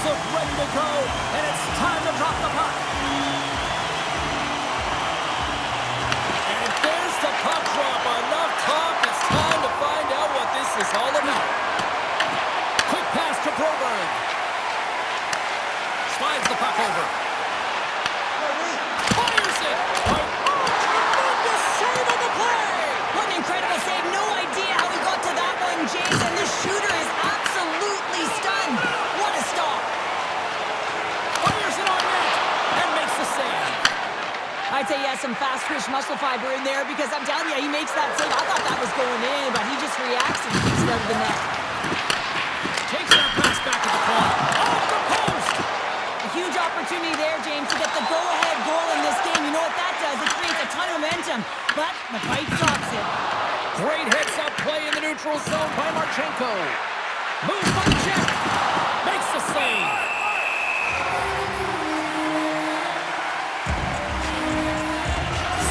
look ready to go, and it's time to drop the puck. And there's the puck drop. Enough talk. It's time to find out what this is all about. Quick pass to Broberg. Slides the puck over. Fires it. Tremendous save on the play. What an incredible save. No idea how he got to that one, James. And the shooter is absolutely stunned. What a stop. Fires it on net and makes the save. I'd say he has some fast-twitch muscle fiber in there because I'm telling you, he makes that save. I thought that was going in, but he just reacts and keeps it out of the net. Takes that pass back to the point. Off the post. A huge opportunity there, James, to get the go-ahead goal in this game. You know what that does? It creates a ton of momentum, but the fight stops it. Great heads-up play in the neutral zone by Sawchenko. Moves by the check. Makes the save.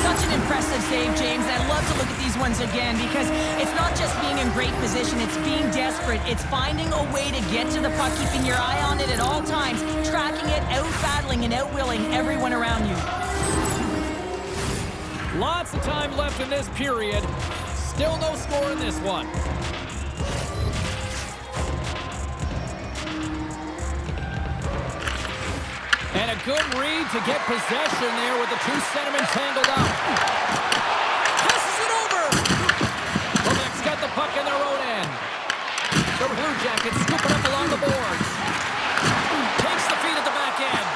Such an impressive save, James. I love to look at these ones again because it's not just being in great position, it's being desperate. It's finding a way to get to the puck, keeping your eye on it at all times, tracking it, out-battling and out-willing everyone around you. Lots of time left in this period. Still no score in this one. And a good read to get possession there with the two centermen tangled up. Passes it over. Quebec's got the puck in their own end. The Blue Jackets scooping up along the boards. Takes the feed at the back end.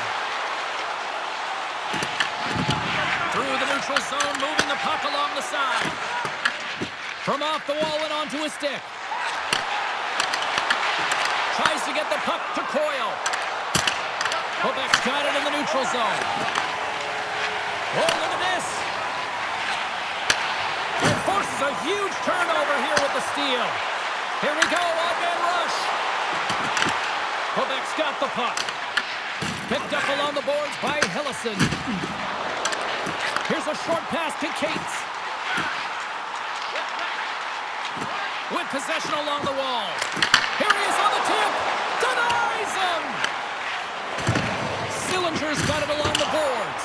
Through the neutral zone, moving the puck along the side. From off the wall and onto his stick. Tries to get the puck to Coyle. Quebec's got it in the neutral zone. Oh, look at this. It forces a huge turnover here with the steal. Here we go, odd-man rush. Quebec's got the puck. Picked up along the boards by Hillison. Here's a short pass to Cates. With possession along the wall. Here he is on the tip. Denies him. Sillinger's got it along the boards.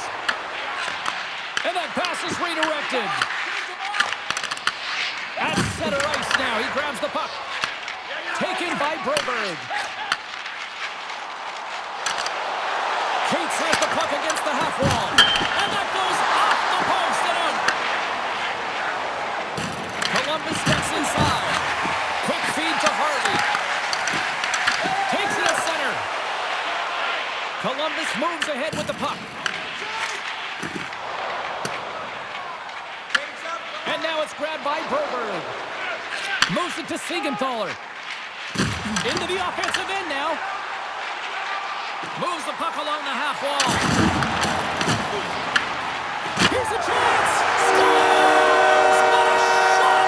And that pass is redirected. At center ice now. He grabs the puck. Taken by Broberg. Cates has the puck against the half wall. And that goes off the post and out. Columbus steps inside. Quick feed to Harvey. Takes it at center. Columbus moves ahead with the puck. And now it's grabbed by Broberg. Moves it to Siegenthaler. Into the offensive end now. Moves the puck along the half wall. Here's a chance. Scores! What a shot!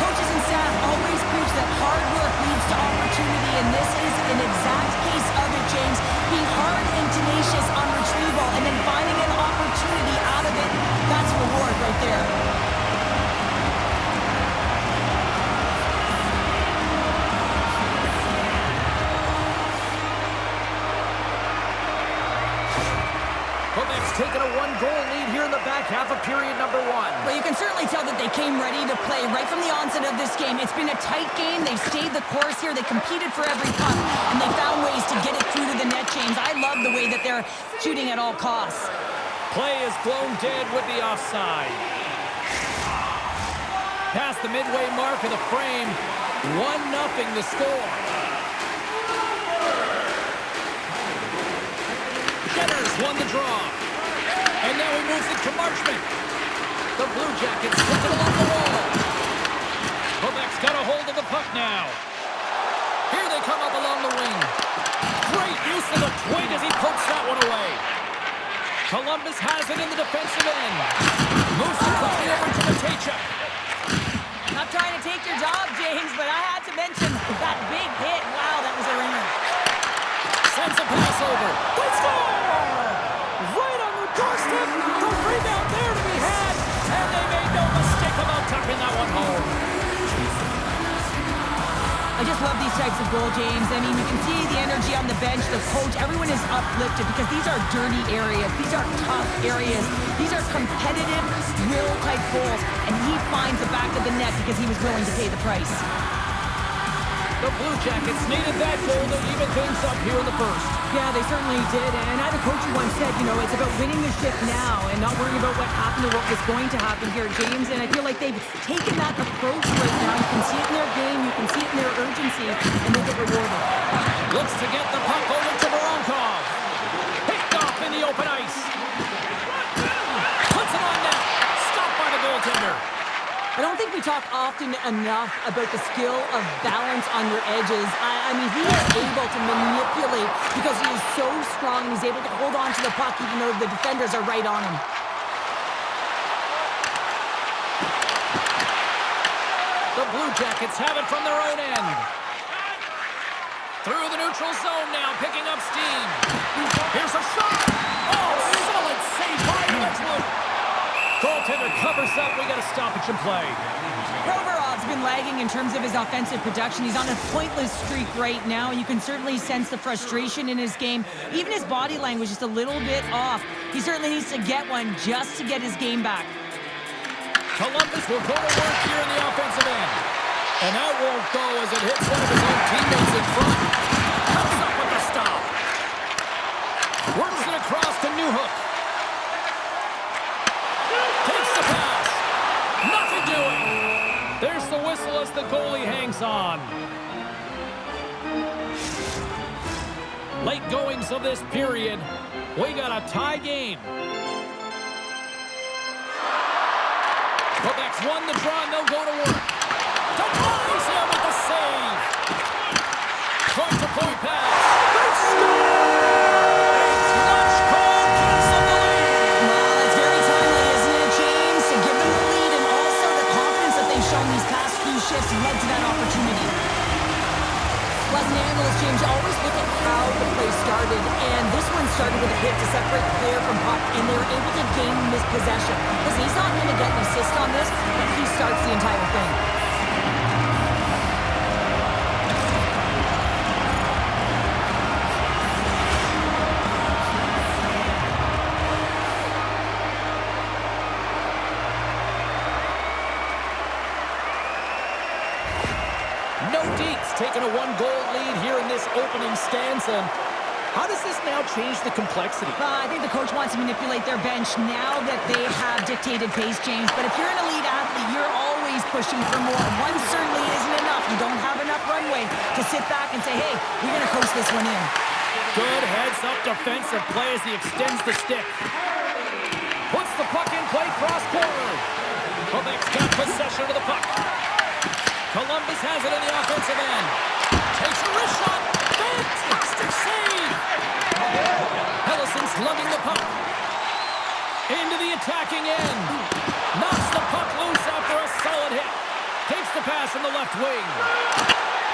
Coaches and staff always preach that hard work leads to opportunity, and this is an exact case of it, James. Being hard and tenacious on retrieval and then finding an opportunity out of it, that's reward right there. Quebec's taken a one-goal lead here in the back half of period number one. Well, you can certainly tell that they came ready to play right from the onset of this game. It's been a tight game. They've stayed the course here. They competed for every puck, and they found ways to get it through to the net, James. I love the way that they're shooting at all costs. Play is blown dead with the offside. Past the midway mark of the frame, 1-0 the score. Getters won the draw. And now he moves it to Marchment. The Blue Jackets flip it along the wall. Quebec's got a hold of the puck now. Here they come up along the wing. Great use of the twig as he pokes that one away. Columbus has it in the defensive end. Moves it quickly over to Mathieu. Not trying to take your job, James, but I had to mention that big hit. Wow, that was a ringer. Sends a pass over. They score! Right on the one home. I just love these types of goal, James. I mean, you can see the energy on the bench, the coach, everyone is uplifted because these are dirty areas. These are tough areas. These are competitive, will-type goals, and he finds the back of the net because he was willing to pay the price. The Blue Jackets needed that goal to even things up here in the first. Yeah, they certainly did. And I had a coach who once said, you know, it's about winning the ship now and not worrying about what happened or what was going to happen here, James. And I feel like they've taken that approach right now. You can see it in their game, you can see it in their urgency, and they get rewarded. Looks to get the puck over to Voronkov. Picked off in the open ice. Puts it on net. Stopped by the goaltender. I don't think we talk often enough about the skill of balance on your edges. I mean, he is able to manipulate because he is so strong and he's able to hold on to the puck even though the defenders are right on him. The Blue Jackets have it from their own end. Through the neutral zone now, picking up steam. Here's a shot. Oh, solid save by Wedgewood. Goaltender covers up. We got a stoppage in play. Provorov's been lagging in terms of his offensive production. He's on a pointless streak right now. You can certainly sense the frustration in his game. Even his body language is a little bit off. He certainly needs to get one just to get his game back. Columbus will go to work here in the offensive end. And that won't go as it hits one of his own teammates in front. Comes up with the stop. Works it across to Newhook. Takes the pass. Nothing doing. There's the whistle as the goalie hangs on. Late goings of this period. We got a tie game. Quebec's won the draw and they'll go to work. Denies him with the save. Point-to-point pass. They score! Sawchenko gives them the lead. Well, it's very timely, isn't it, James? To give them the lead and also the confidence that they've shown these past few shifts led to that opportunity. Well, as an analyst, James, you always look at how the play started, and this one started with a hit to separate player from puck, and they were able to gain this possession. Listen, he's not going to get an assist on this, but he starts the entire thing. Nordiques taking a one-goal lead here in this opening stanza. How does this now change the complexity? I think the coach wants to manipulate their bench now that they have dictated pace, James. But if you're an elite athlete, you're always pushing for more. One certainly isn't enough. You don't have enough runway to sit back and say, hey, we're going to coast this one in. Good heads-up defensive play as he extends the stick. Puts the puck in play cross-corner. Quebec's got possession of the puck. Columbus has it in the offensive end. Takes a wrist shot. Fantastic save. Hellison's lugging the puck. Into the attacking end. Knocks the puck loose after a solid hit. Takes the pass in the left wing.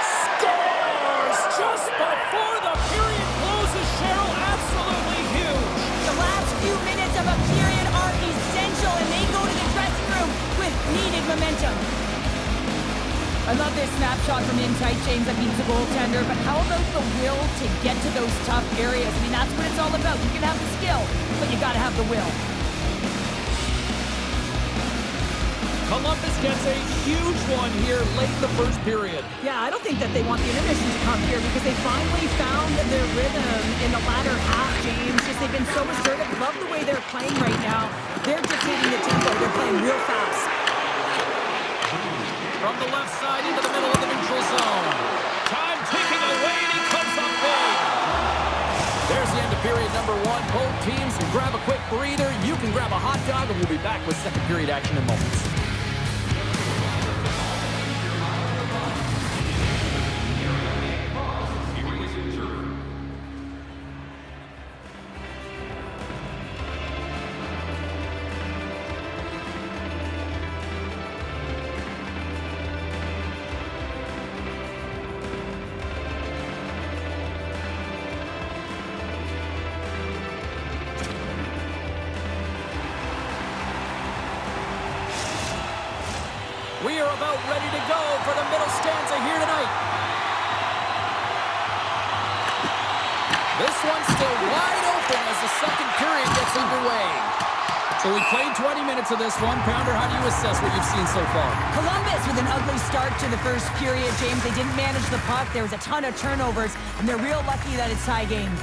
Scores just before the period closes, Cheryl. Absolutely huge. The last few minutes of a period are essential, and they go to the dressing room with needed momentum. I love this snapshot from in tight, James. That beats the goaltender. But how about the will to get to those tough areas? I mean, that's what it's all about. You can have the skill, but you got to have the will. Columbus gets a huge one here late in the first period. Yeah, I don't think that they want the intermission to come here because they finally found their rhythm in the latter half, James. Just they've been so assertive. Love the way they're playing right now. They're dictating the tempo. They're playing real fast. From the left side into the middle of the neutral zone. Time ticking away, and he comes up big. There's the end of period number one. Both teams can grab a quick breather. You can grab a hot dog, and we'll be back with second period action in moments. are about ready to go for the middle stanza here tonight. This one's still wide open as the second period gets underway. So we played 20 minutes of this one. Pounder, how do you assess what you've seen so far? Columbus with an ugly start to the first period, James. They didn't manage the puck. There was a ton of turnovers, and they're real lucky that it's tie game.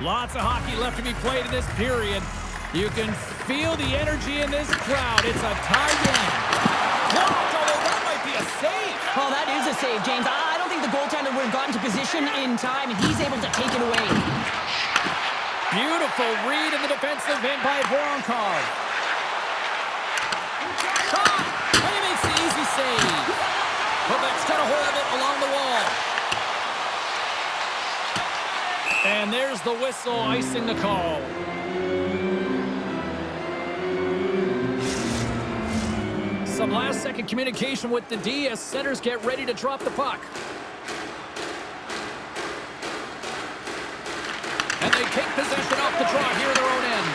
Lots of hockey left to be played in this period. You can feel the energy in this crowd. It's a tie game. Blocked, although that might be a save. Well, that is a save, James. I don't think the goaltender would have gotten to position in time, and he's able to take it away. Beautiful read in the defensive end by Voronkov. Shot! And he makes the easy save. Quebec's got a hold of it along the wall. And there's the whistle icing the call. Some last-second communication with the D as centers get ready to drop the puck. And they take possession off the draw here at their own end.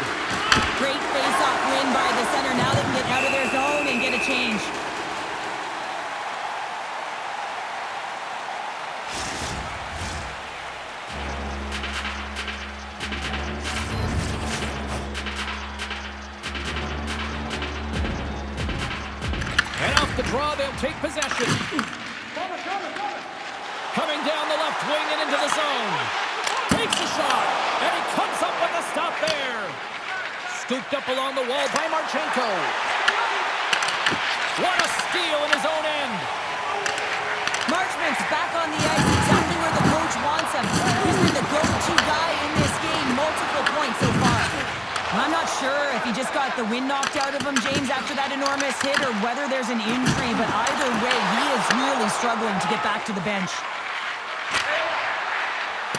Great face-off win by the center. Now they can get out of their zone and get a change. And off the draw, they'll take possession. Coming down the left wing and into the zone. Takes a shot, and he comes up with a stop there. Scooped up along the wall by Sawchenko. What a steal in his own end. Marchment's back on the ice, exactly where the coach wants him. He's been the go-to guy in this game, multiple points so far. I'm not sure if he just got the wind knocked out of him, James, after that enormous hit, or whether there's an injury, but either way, he is really struggling to get back to the bench.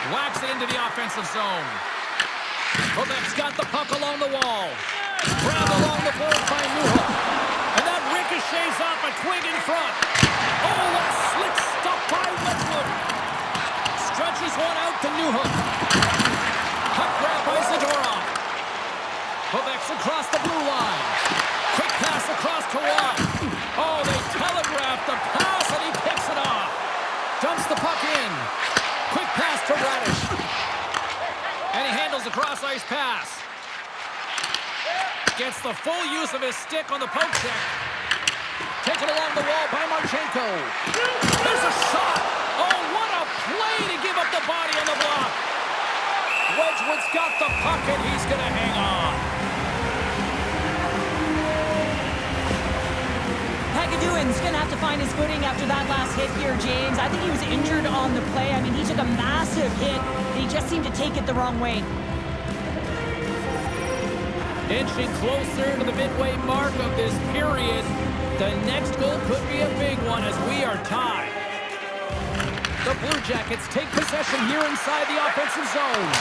Whacks it into the offensive zone. Quebec's got the puck along the wall. Grabbed along the board by Newhook. And that ricochets off a twig in front. Oh, what a slick stop by Wedgewood. Stretches one out to Newhook. Puck grab by Zadorov. Quebec's across the blue line. Quick pass across to Watt. Oh, they telegraphed the pass and he picks it off. Dumps the puck in. Quick pass to Radish. And he handles the cross-ice pass. Gets the full use of his stick on the poke check. Taken along the wall by Sawchenko. There's a shot. Oh, what a play to give up the body on the block. Wedgewood's got the puck and he's going to hang on. Hagaduin's going to have to find his footing after that last hit here, James. I think he was injured on the play. I mean, he took a massive hit, and he just seemed to take it the wrong way. Inching closer to the midway mark of this period. The next goal could be a big one as we are tied. The Blue Jackets take possession here inside the offensive zone.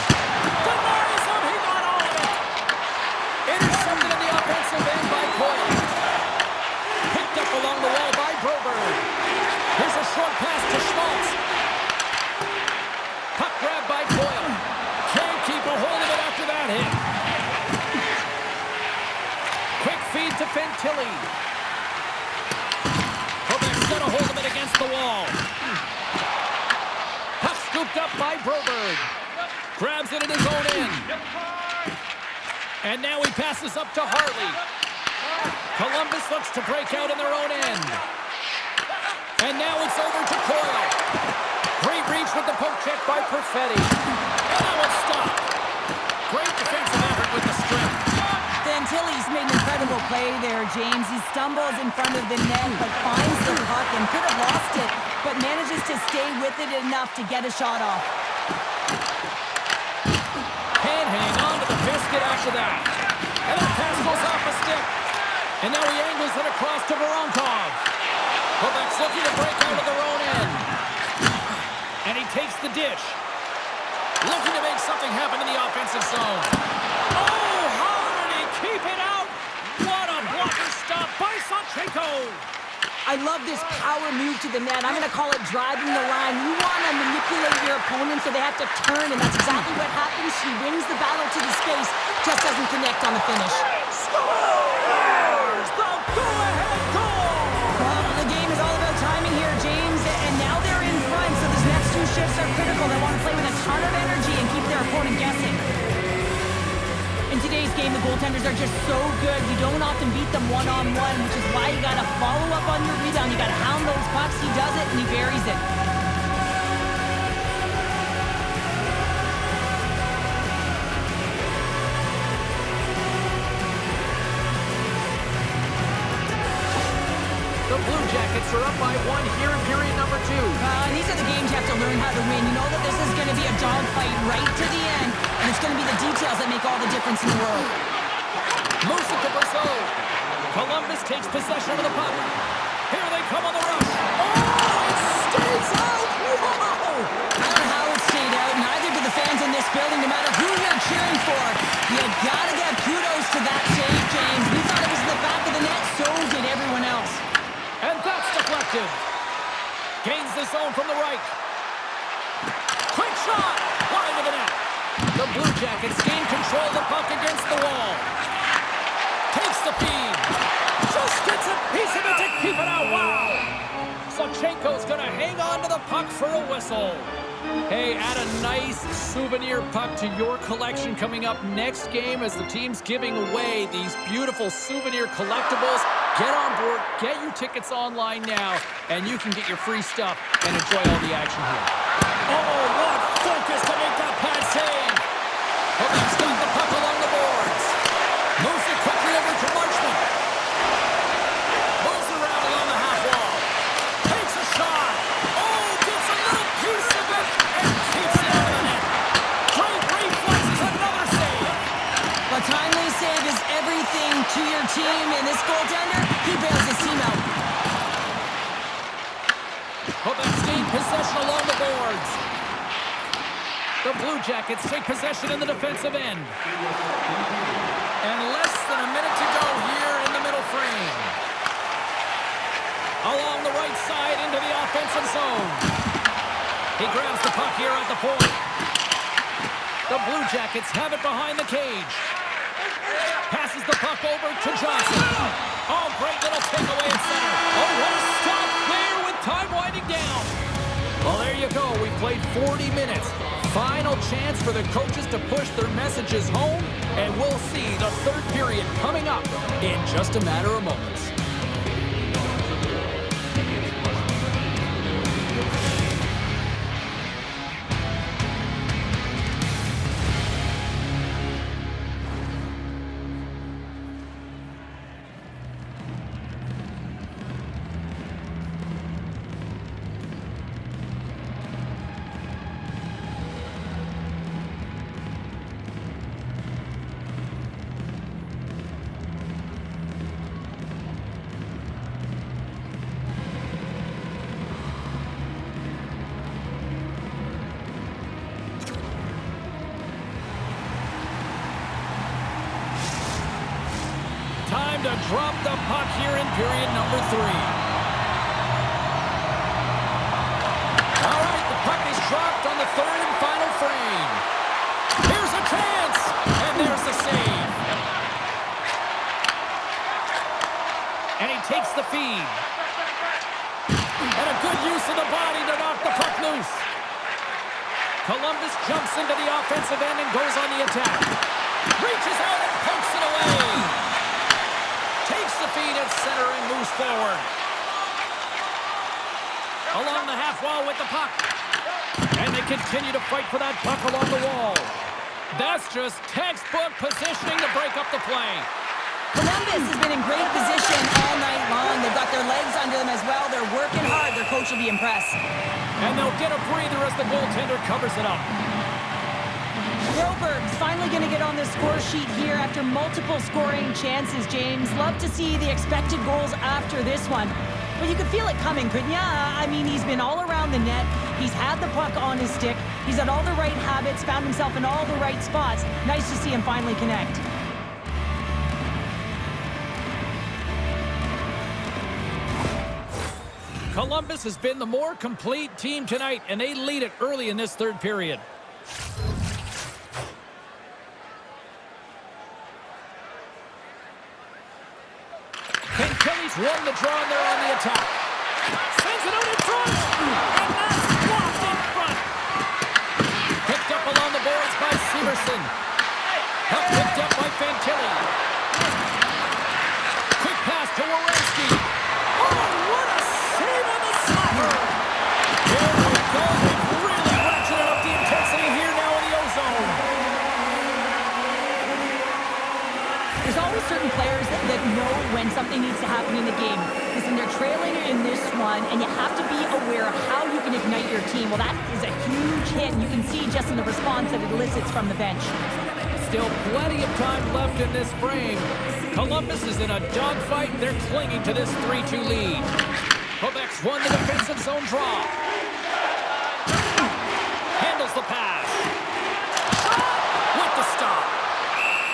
Denies him, he got all of it. Intercepted in the offensive end by Coyle. Picked up along the wall by Broberg. Here's a short pass to Schmaltz. Puck grab by Coyle. Can't keep a hold of it after that hit. Quick feed to Fantilli. Quebec's got a hold of it against the wall. Puck scooped up by Broberg. Grabs it in his own end. And now he passes up to Hartley. Columbus looks to break out in their own end. And now it's over to Coyle. Great reach with the poke check by Perfetti. And that one's stopped. Great defensive effort with the strength. Fantilli's made an incredible play there, James. He stumbles in front of the net, but finds the puck and could have lost it, but manages to stay with it enough to get a shot off. Can't hang on to the biscuit after that. And that pass goes off a stick. And now he angles it across to Voronkov. Quebec's looking to break out of their own end. And he takes the dish. Looking to make something happen in the offensive zone. Oh, how did he keep it out? What a blocker stop by Sawchenko. I love this power move to the net. I'm going to call it driving the line. You want to manipulate your opponent so they have to turn, and that's exactly what happens. She wins the battle to the space, just doesn't connect on the finish. Scores the go-ahead goal! Well, the game In today's game, the goaltenders are just so good. You don't often beat them one-on-one, which is why you got to follow up on your rebound. You got to hound those pucks. He does it, and he buries it. The Blue Jackets are up by 1 here in period number 2. These are the games you have to learn how to win. You know that this is going to be a dogfight right to the end, and it's going to be the details that make all the difference in the world. Moves it to Brazil. Columbus takes possession of the puck. Here they come on the rush. Oh, it stays out! Whoa! I don't know how it stayed out. Neither do the fans in this building, no matter who you're cheering for. You got to give kudos to that save, James. We thought it was in the back of the net, so did everyone else. And that's deflected. Gains the zone from the right. Quick shot! Wide of the net. The Blue Jackets gain control of the puck against the wall. Takes the feed. Just gets a piece of it to keep it out. Wow! Sawchenko's going to hang on to the puck for a whistle. Hey, add a nice souvenir puck to your collection coming up next game as the team's giving away these beautiful souvenir collectibles. Get on board, get your tickets online now, and you can get your free stuff and enjoy all the action here. Oh, what focus to make that pass save! Quebec's got the puck along the boards. Moves it quickly over to Marchman. Moves around along the half wall. Takes a shot. Oh, gets a little piece of it and keeps it out of the net. Great reflexes, another save. A timely save is everything to your team, and this goaltender, he bails his team out. Quebec's gained possession along the boards. The Blue Jackets take possession in the defensive end. And less than a minute to go here in the middle frame. Along the right side into the offensive zone. He grabs the puck here at the point. The Blue Jackets have it behind the cage. Passes the puck over to Johnson. Oh, great little takeaway at center. Oh, what a stop there with time winding down. Well, there you go. We played 40 minutes. Final chance for the coaches to push their messages home, and we'll see the third period coming up in just a matter of moments. Time to drop the puck here in period number 3. All right, the puck is dropped on the third and final frame. Here's a chance, and there's the save. And he takes the feed. And a good use of the body to knock the puck loose. Columbus jumps into the offensive end and goes on the attack. Reaches out and pokes it away. Takes the feed at center and moves forward. Along the half wall with the puck. And they continue to fight for that puck along the wall. That's just textbook positioning to break up the play. Columbus has been in great position all night long. They've got their legs under them as well. They're working hard. Their coach will be impressed. And they'll get a breather as the goaltender covers it up. Broberg's finally going to get on the score sheet here after multiple scoring chances, James. Love to see the expected goals after this one. But you could feel it coming, couldn't you? I mean, he's been all around the net. He's had the puck on his stick. He's had all the right habits, found himself in all the right spots. Nice to see him finally connect. Columbus has been the more complete team tonight, and they lead it early in this third period. Kelly's won the draw, and they're on the attack. Sends it out in front, and that's blocked in front. Picked up along the boards by Severson. Puck picked up by Fantilli. Quick pass to Werenski. Oh, what a save on the slapper! Here we go. They've really ratcheted up the intensity here now in the O-zone. There's always certain players that know when something needs to happen in the game. Listen, they're trailing in this one, and you have to be aware of how you can ignite your team. Well, that is a huge hit, and you can see just in the response that it elicits from the bench. Still plenty of time left in this frame. Columbus is in a dogfight. They're clinging to this 3-2 lead. Quebec's won the defensive zone draw. Handles the pass. With the stop.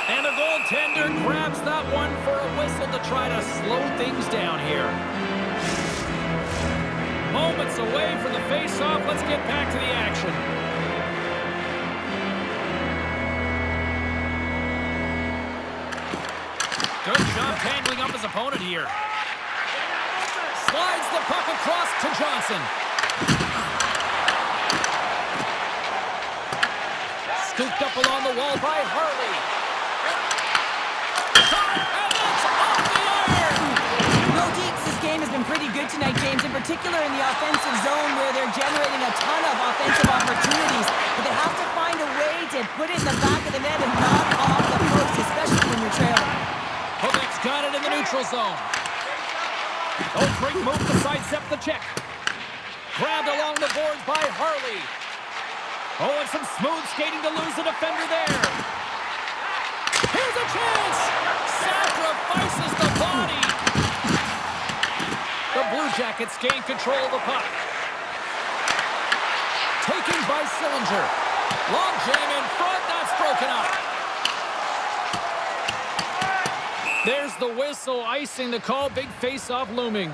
And the goaltender grabs that one for a whistle to try to slow things down here. Moments away from the face-off. Let's get back to the action. Good job handling up his opponent here. Slides the puck across to Johnson. Scooped up along the wall by Harley. Shot, and it's off the iron! Nordiques, this game has been pretty good tonight, James, in particular in the offensive zone where they're generating a ton of offensive opportunities. But they have to find a way to put it in the back of the net and knock off the post, especially when you're trailing. Quebec's got it in the neutral zone. Oh, great move to sidestep the check. Grabbed along the boards by Harley. Oh, and some smooth skating to lose the defender there. Here's a chance! Sacrifices the body. The Blue Jackets gain control of the puck. Taken by Sillinger. Long jam in front, that's broken up. There's the whistle, icing the call. Big face-off looming.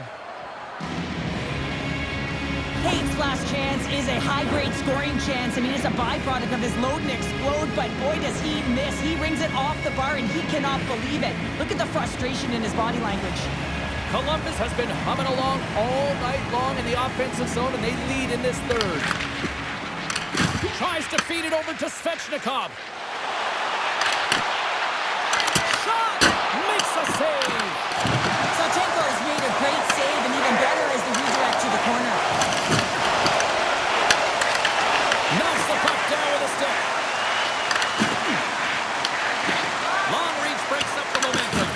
Kate's last chance is a high-grade scoring chance. I mean, it's a byproduct of his load and explode, but boy, does he miss. He rings it off the bar, and he cannot believe it. Look at the frustration in his body language. Columbus has been humming along all night long in the offensive zone, and they lead in this third. Tries to feed it over to Svechnikov. A save. Sawchenko has made a great save, and even better is the redirect to the corner. Knocks the puck down with a stick. Long reach breaks up the momentum.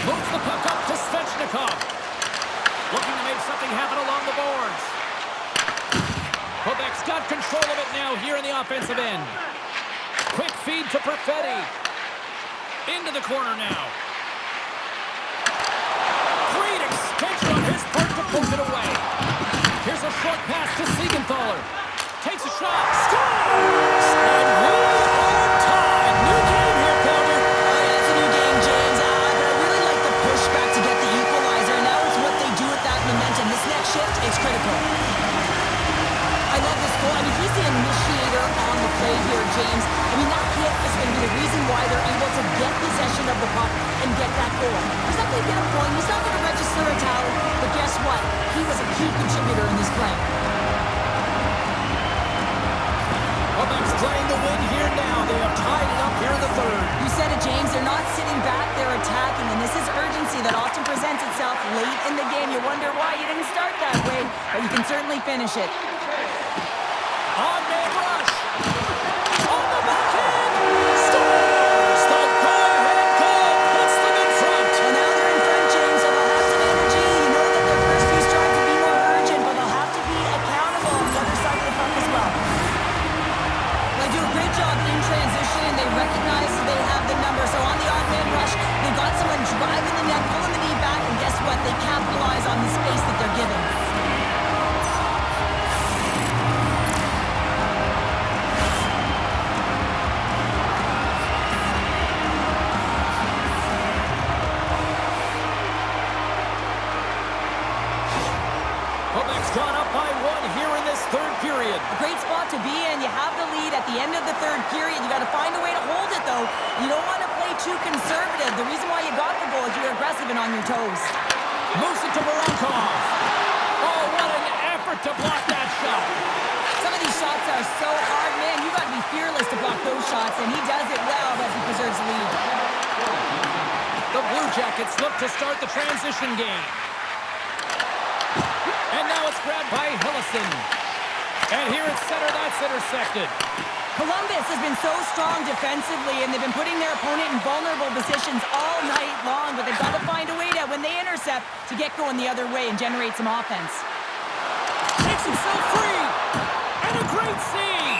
Moves the puck up to Svechnikov. Looking to make something happen along the boards. Quebec's got control of it now here in the offensive end. Quick feed to Perfetti. Into the corner now. Great extension on his part to poke it away. Here's a short pass to Siegenthaler. Takes a shot. Scores! And we are tied. New game here, Calder. Oh, yeah, it's a new game, James. But I really like the pushback to get the equalizer. And now it's what they do with that momentum. This next shift, it's critical. I love this goal. I mean, he's the initiator on the play here, James. I mean, that hit is going to be the reason why they're able to get possession of the puck and get that goal. He's not going to get a point. He's not going to register a tally. But guess what? He was a key contributor in this play. Quebec's playing the win here now. They have tied it up here in the third. You said it, James. They're not sitting back. They're attacking. And this is urgency that often presents itself late in the game. You wonder why you didn't start that way. But you can certainly finish it. On-man rush. On the backhand. Scores. The go-ahead goal puts them in front. And now they're in front, James, so they'll have some energy. You know that their first few strides will be more urgent, but they'll have to be accountable on the other side of the puck as well. They do a great job in transition, and they recognize they have the number. So on the odd-man rush, they've got someone driving the net, pulling the knee back, and guess what? They capitalize on the space that they're given. Gone up by one here in this third period. A great spot to be in. You have the lead at the end of the third period. You got to find a way to hold it, though. You don't want to play too conservative. The reason why you got the goal is you're aggressive and on your toes. Moves it to Voronkov. Oh, what an effort to block that shot. Some of these shots are so hard, man. You got to be fearless to block those shots, and he does it well as he preserves the lead. The Blue Jackets look to start the transition game. And now it's grabbed by Hillison. And here at center, that's intercepted. Columbus has been so strong defensively, and they've been putting their opponent in vulnerable positions all night long, but they've got to find a way to, when they intercept, to get going the other way and generate some offense. Takes himself free. And a great save.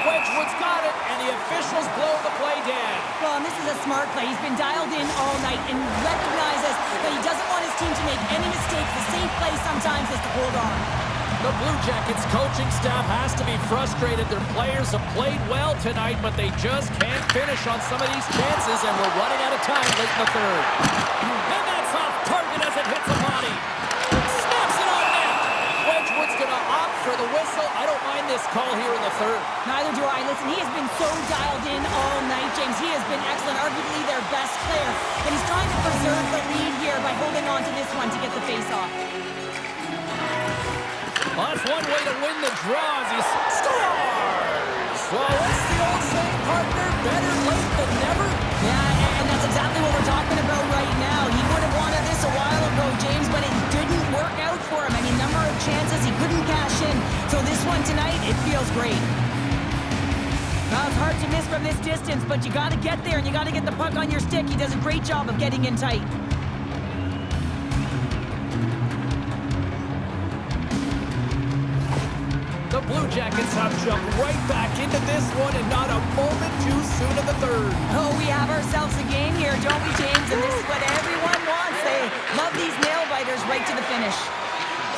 Wedgewood's got it, and the officials blow the play dead. Well, and this is a smart play. He's been dialed in all night and recognizes that he doesn't want his team to make any mistakes. The safe play sometimes is to hold on. The Blue Jackets coaching staff has to be frustrated. Their players have played well tonight, but they just can't finish on some of these chances, and we're running out of time late in the third. And that's off target as it hits the body. Snaps it on net. Wedgewood's going to opt for the whistle. I don't mind this call here in the third. Neither do I. Listen, he has been so dialed in all night, James. He has been excellent, arguably their best player. But he's trying to preserve the lead here by holding on to this one to get the face-off. Well, that's one way to win the draw as he scores! Well, what's the old saying, partner? Better late than never? Yeah, and that's exactly what we're talking about right now. He would have wanted this a while ago, James, but it didn't work out for him. I mean, number of chances he couldn't cash in. So this one tonight, it feels great. Well, it's hard to miss from this distance, but you got to get there and you got to get the puck on your stick. He does a great job of getting in tight. The Blue Jackets have jumped right back into this one, and not a moment too soon in the third. Oh, we have ourselves a game here, don't we, James? And this is what everyone wants. They love these nail-biters right to the finish.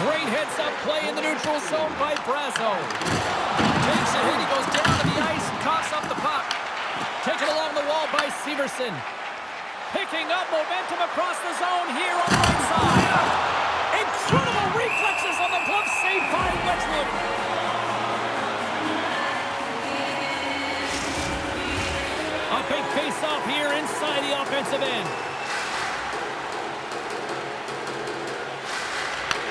Great heads-up play in the neutral zone by Brazo. Takes a hit, he goes down to the ice and coughs up the puck. Taken along the wall by Severson. Picking up momentum across the zone here on the right side. Incredible reflexes on the glove save by Wedgewood. A big face-off here inside the offensive end.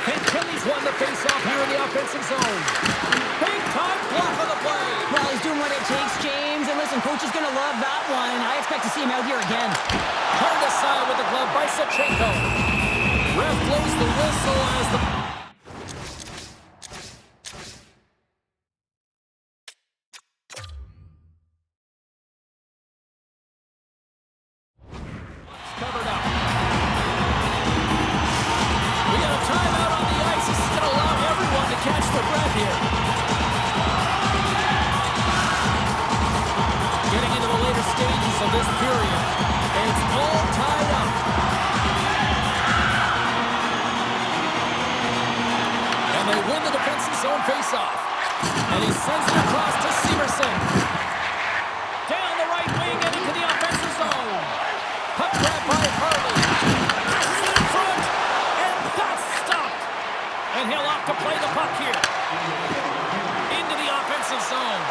Achilles won the face-off here in the offensive zone. Big-time block on the play. Well, he's doing what it takes, James. And listen, coach is going to love that one. I expect to see him out here again. Turned aside with the glove by Sawchenko. Ref blows the whistle as the... Covered up. We got a timeout on the ice. This is going to allow everyone to catch their breath here. Getting into the later stages of this period. And it's all tied up. And they win the defensive zone faceoff. And he sends it across to Severson. Down the right wing and into the offensive zone. Puck grab by Harley. Passes it in front. And that's stopped. And he'll opt to play the puck here. Into the offensive zone.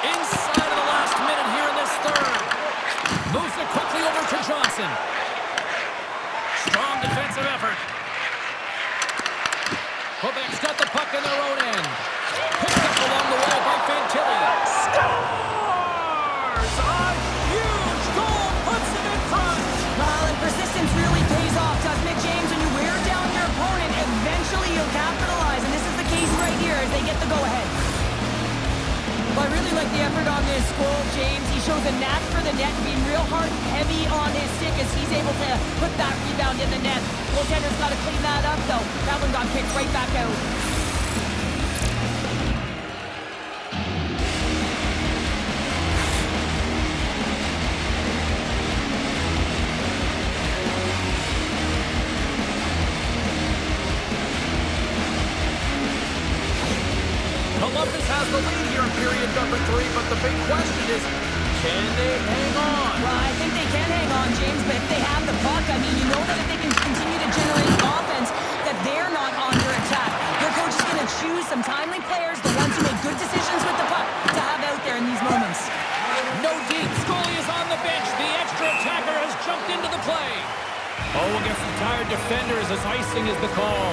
Inside of the last minute here in this third. Moves it quickly over to Johnson. Strong defensive effort. Quebec's got the puck in their own end. Picked up along the wall by Fantilli. Scores! A huge goal puts him in front. Well, and persistence really pays off, doesn't it, James? When you wear down your opponent, eventually you'll capitalize. And this is the case right here as they get the go-ahead. Well, I really like the effort on this goal, James. He shows a knack for the net, being real hard and heavy on his stick as he's able to put that rebound in the net. Goaltender's got to clean that up, though. That one got kicked right back out. Columbus has the lead here in period number 3, but the big question is, can they hang on? Well, I think they can hang on, James, but if they have the puck, I mean, you know that if they can continue to generate offense, that they're not under attack. Their coach is going to choose some timely players, the ones who make good decisions with the puck, to have out there in these moments. No deep. Scully is on the bench. The extra attacker has jumped into the play. Oh, against some tired defenders as icing is the call.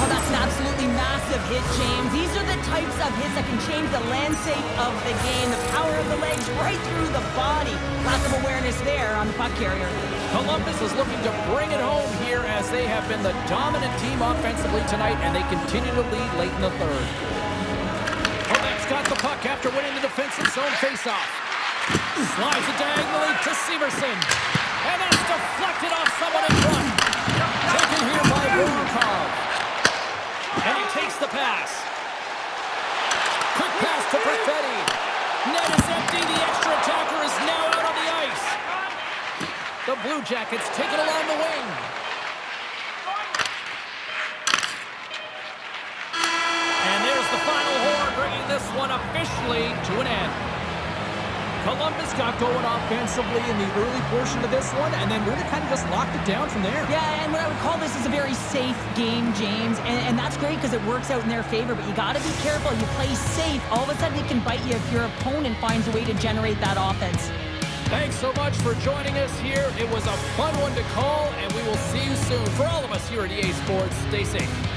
Oh, that's an absolutely massive explosive hit, James. These are the types of hits that can change the landscape of the game. The power of the legs right through the body. Lack of awareness there on the puck carrier. Columbus is looking to bring it home here as they have been the dominant team offensively tonight, and they continue to lead late in the third. Quebec's got the puck after winning the defensive zone faceoff. Slides it diagonally to Severson. And that's deflected off someone in front. Taken here by Vorkov. And he takes the pass. Quick pass to Perfetti. Net is empty. The extra attacker is now out on the ice. The Blue Jackets take it along the wing. And there's the final horn, bringing this one officially to an end. Columbus got going offensively in the early portion of this one and then really kind of just locked it down from there. Yeah, and what I would call this is a very safe game, James, and that's great because it works out in their favor, but you got to be careful. You play safe, all of a sudden it can bite you if your opponent finds a way to generate that offense. Thanks so much for joining us here. It was a fun one to call, and we will see you soon. For all of us here at EA Sports, stay safe.